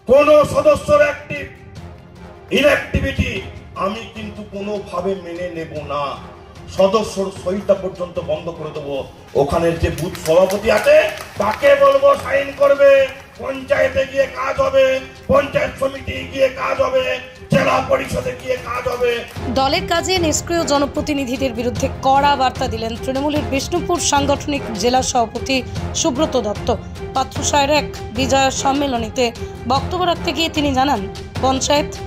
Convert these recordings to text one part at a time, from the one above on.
কোন সদস্যর active inactivity আমি কিন্তু কোনোভাবে মেনে নেব না। সদস্যর সইটা পর্যন্ত বন্ধ করে দেবো। ওখানের যে বুথ সভাপতি আছে তাকে বলবো সাইন করবে, পঞ্চায়েতে গিয়ে কাজ হবে, পঞ্চায়েত সমিতি গিয়ে কাজ হবে, জেলা পরিষদে গিয়ে কাজ হবে। দলের কাজে নিষ্ক্রিয় জনপ্রতিনিধিদের বিরুদ্ধে কড়া বার্তা দিলেন তৃণমূলের বিষ্ণুপুর সাংগঠনিক জেলা সভাপতি সুব্রত দত্ত। পাত্রসায়ের এক বিজয় সম্মেলনীতে বক্তব্য রাখতে গিয়ে তিনি জানান,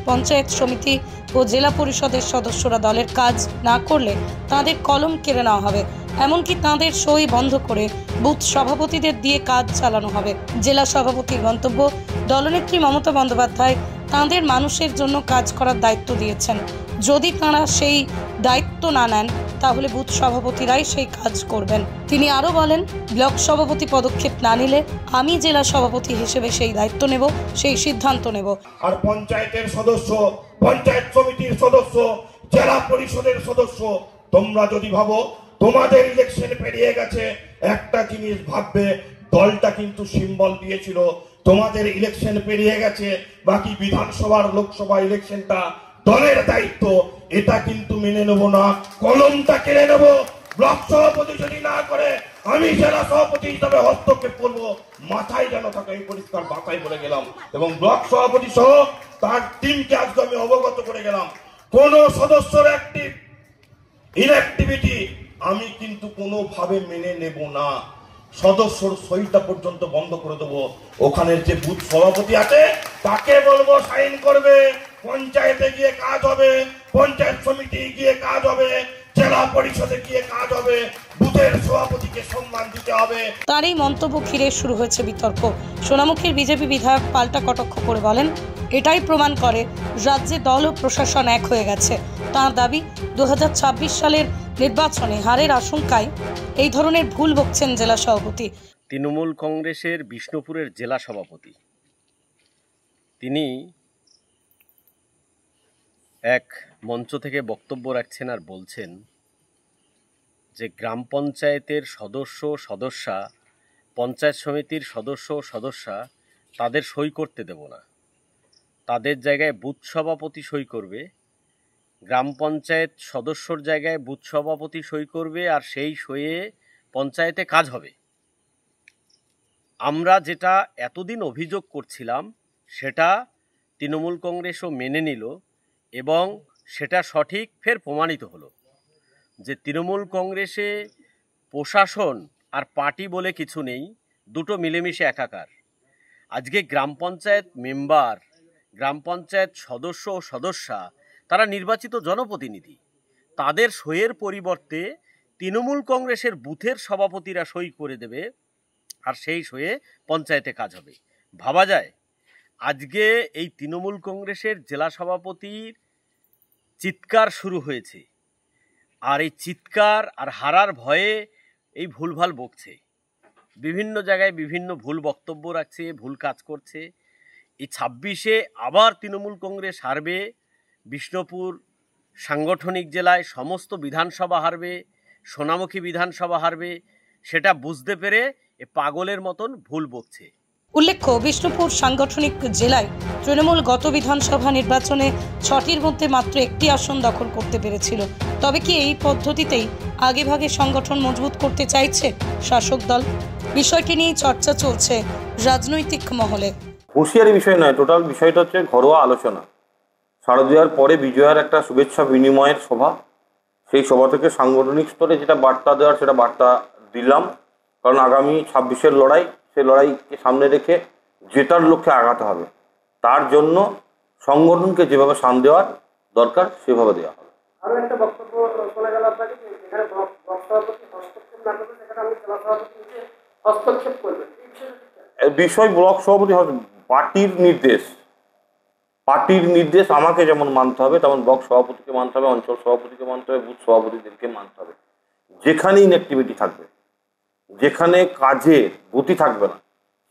পঞ্চায়েত সমিতি ও জেলা পরিষদের সদস্যরা দলের কাজ না করলে তাদের কলম কেড়ে নেওয়া হবে, এমনকি তাদের সই বন্ধ করে বুথ সভাপতিদের দিয়ে কাজ চালানো হবে। জেলা সভাপতির মন্তব্য, দলনেত্রী মমতা বন্দ্যোপাধ্যায় তাঁদের মানুষের জন্য কাজ করার দায়িত্ব দিয়েছেন। যদি তাঁরা সেই দায়িত্ব না নেন তাহলে বুথ সভাপতিরাই সেই কাজ করবেন। তিনি আরও বলেন, ব্লক সভাপতি পদক্ষেপ না নিলে আমি জেলা সভাপতি হিসেবে সেই দায়িত্ব নেব, সেই সিদ্ধান্ত নেব। আর পঞ্চায়েতের সদস্য, পঞ্চায়েত সমিতির সদস্য, জেলা পরিষদের সদস্য, তোমরা যদি ভাবো তোমাদের ইলেকশন পেরিয়ে গেছে, একটা জিনিস ভাববে, দলটা কিন্তু সিম্বল দিয়েছিল তোমাদের ইলেকশন পেরিয়ে গেছে, বাকি বিধানসভার লোকসভা ইলেকশনটা দলের দায়িত্ব, এটা কিন্তু মেনে নেব না। কলমটা কেড়ে নেব। ব্লক সভাপতি যদি না করে আমি জেলা সভাপতি হিসাবে হস্তক্ষেপ করবো। মাথায় যেন থাকে, এই পরিষ্কার বাতাই বলে গেলাম এবং ব্লক সভাপতি সহ তার টিমকে আজকে আমি অবগত করে গেলাম। কোন সদস্যর অ্যাক্টিভ ইনঅ্যাক্টিভিটি আমি কিন্তু কোনোভাবে মেনে নেব না। সদস্যর সইটা পর্যন্ত বন্ধ করে দেবো। ওখানের যে বুথ সভাপতি আছে তাকে বলবো সাইন করবে, পঞ্চায়েতে গিয়ে কাজ হবে, পঞ্চায়েত সমিতি গিয়ে কাজ হবে, জেলা পরিষদে গিয়ে কাজ হবে, বুথের সভাপতিকে সম্মান দিতে হবে। তার এই মন্তব্য ঘিরে শুরু হয়েছে বিতর্ক। সোনামুখীর বিজেপি বিধায়ক পাল্টা কটাক্ষ করে বলেন, এটাই প্রমাণ করে রাজ্যে দল ও প্রশাসন এক হয়ে গেছে। তাঁর দাবি, 2026 সালের নির্বাচনে হারের আশঙ্কায় এই ধরনের ভুল বকছেন জেলা সভাপতি। তৃণমূল কংগ্রেসের বিষ্ণুপুরের জেলা সভাপতি তিনি এক মঞ্চ থেকে বক্তব্য রাখছেন আর বলছেন যে গ্রাম পঞ্চায়েতের সদস্যা, পঞ্চায়েত সমিতির সদস্যা তাদের সই করতে দেব না, তাদের জায়গায় বুথ সভাপতি সই করবে, গ্রাম পঞ্চায়েত সদস্যর জায়গায় বুথ সভাপতি সই করবে, আর সেই সইয়ে পঞ্চায়েতে কাজ হবে। আমরা যেটা এতদিন অভিযোগ করছিলাম সেটা তৃণমূল কংগ্রেসও মেনে নিল এবং সেটা সঠিক ফের প্রমাণিত হলো যে তৃণমূল কংগ্রেসে প্রশাসন আর পার্টি বলে কিছু নেই, দুটো মিলেমিশে একাকার। আজকে গ্রাম পঞ্চায়েত মেম্বার, গ্রাম পঞ্চায়েত সদস্য ও সদস্যা তারা নির্বাচিত জনপ্রতিনিধি, তাদের সইয়ের পরিবর্তে তৃণমূল কংগ্রেসের বুথের সভাপতিরা সই করে দেবে আর সেই সইয়ে পঞ্চায়েতে কাজ হবে। ভাবা যায় আজকে এই তৃণমূল কংগ্রেসের জেলা সভাপতির চিৎকার শুরু হয়েছে, আর এই চিৎকার আর হারার ভয়ে এই ভুলভাল বকছে, বিভিন্ন জায়গায় বিভিন্ন ভুল বক্তব্য রাখছে, ভুল কাজ করছে। এই 26-এ আবার তৃণমূল কংগ্রেস হারবে, বিষ্ণুপুর সাংগঠনিক জেলায় সমস্ত বিধানসভা হারবে, সোনামুখী বিধানসভা হারবে, সেটা বুঝতে পেরে এ পাগলের মতন ভুল বকছে। উল্লেখ্য, বিষ্ণুপুর সাংগঠনিক জেলায় তৃণমূল গত বিধানসভা নির্বাচনে 6টির মধ্যে মাত্র 1টি আসন দখল করতে পেরেছিল। তবে কি এই পদ্ধতিতেই আগেভাগে সংগঠন মজবুত করতে চাইছে শাসক দল? বিষয়টি নিয়ে চর্চা চলছে রাজনৈতিক মহলে। হুঁশিয়ারি বিষয় নয়, টোটাল বিষয়টা হচ্ছে ঘরোয়া আলোচনা। শারদীয়ার পরে বিজয়ার একটা শুভেচ্ছা বিনিময়ের সভা, সেই সভা থেকে সাংগঠনিক স্তরে যেটা বার্তা দেওয়ার সেটা বার্তা দিলাম, কারণ আগামী 26-এর লড়াই, সেই লড়াইকে সামনে রেখে জেতার লক্ষ্যে আগাতে হবে। তার জন্য সংগঠনকে যেভাবে সান দেওয়ার দরকার সেভাবে দেওয়া হবে। আরও একটা বক্তব্য শোনা গেল আপনাকে, যেখানে ব্লক সভাপতি হস্তক্ষেপ না করবে সেখানে আমি জেলা সভাপতি নিজে হস্তক্ষেপ করবেন, এই বিষয় ব্লক সভাপতি পার্টির নির্দেশ আমাকে যেমন মানতে হবে তেমন ব্লক সভাপতিকে মানতে হবে, অঞ্চল সভাপতিকে মানতে হবে, বুথ সভাপতিদেরকে মানতে হবে। যেখানে ইনঅ্যাক্টিভিটি থাকবে, যেখানে কাজে গতি থাকবে না,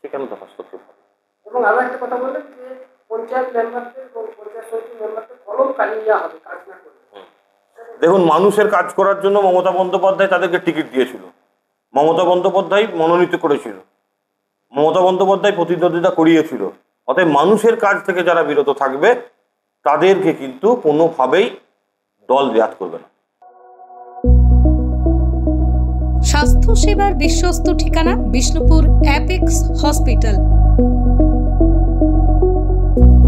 সেখানে তো হস্তক্ষেপ হবে। এবং আরো একটা কথা বললেন যে পঞ্চায়েত মেম্বারদের এবং পঞ্চায়েত সমিতি মেম্বারদের কলম কালিয়ে দেওয়া হবে কাজ না করলে। দেখুন, মানুষের কাজ করার জন্য মমতা বন্দ্যোপাধ্যায় তাদেরকে টিকিট দিয়েছিল, মমতা বন্দ্যোপাধ্যায় মনোনীত করেছিল, মমতা বন্দ্যোপাধ্যায় প্রতিদ্বন্দ্বিতা করিয়েছিল, অতএব মানুষের কাজ থেকে যারা বিরত থাকবে তাদেরকে কিন্তু কোনোভাবেই দল রেয়াত করবে না। স্বাস্থ্য সেবার বিশ্বস্ত ঠিকানা বিষ্ণুপুর অ্যাপেক্স হসপিটাল।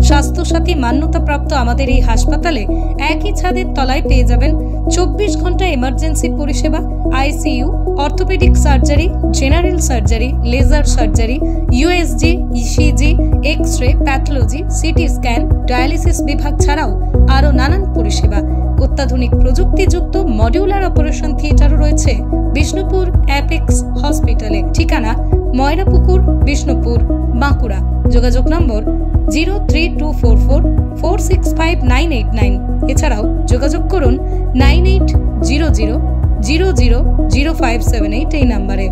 স্বাস্থ্যসাথী মান্যতাপ্রাপ্ত আমাদের এই হাসপাতালে একই ছাদের তলায় পেয়ে যাবেন 24 ঘন্টা এমার্জেন্সি পরিষেবা, ICU, orthopaedic surgery, general surgery, laser surgery, USG, ECG, x-ray, pathology, CT scan, dialysis বিভাগ ছাড়াও আরও নানান পরিষেবা। অত্যাধুনিক প্রযুক্তিযুক্ত মডিউলার অপারেশন থিয়েটারও রয়েছে বিষ্ণুপুর অ্যাপেক্স হসপিটালে। ঠিকানা ময়রাপুকুর, বিষ্ণুপুর, বাঁকুড়া। যোগাযোগ নম্বর 03244465989। এছাড়াও যোগাযোগ করুন 9800000578 এই নাম্বারে।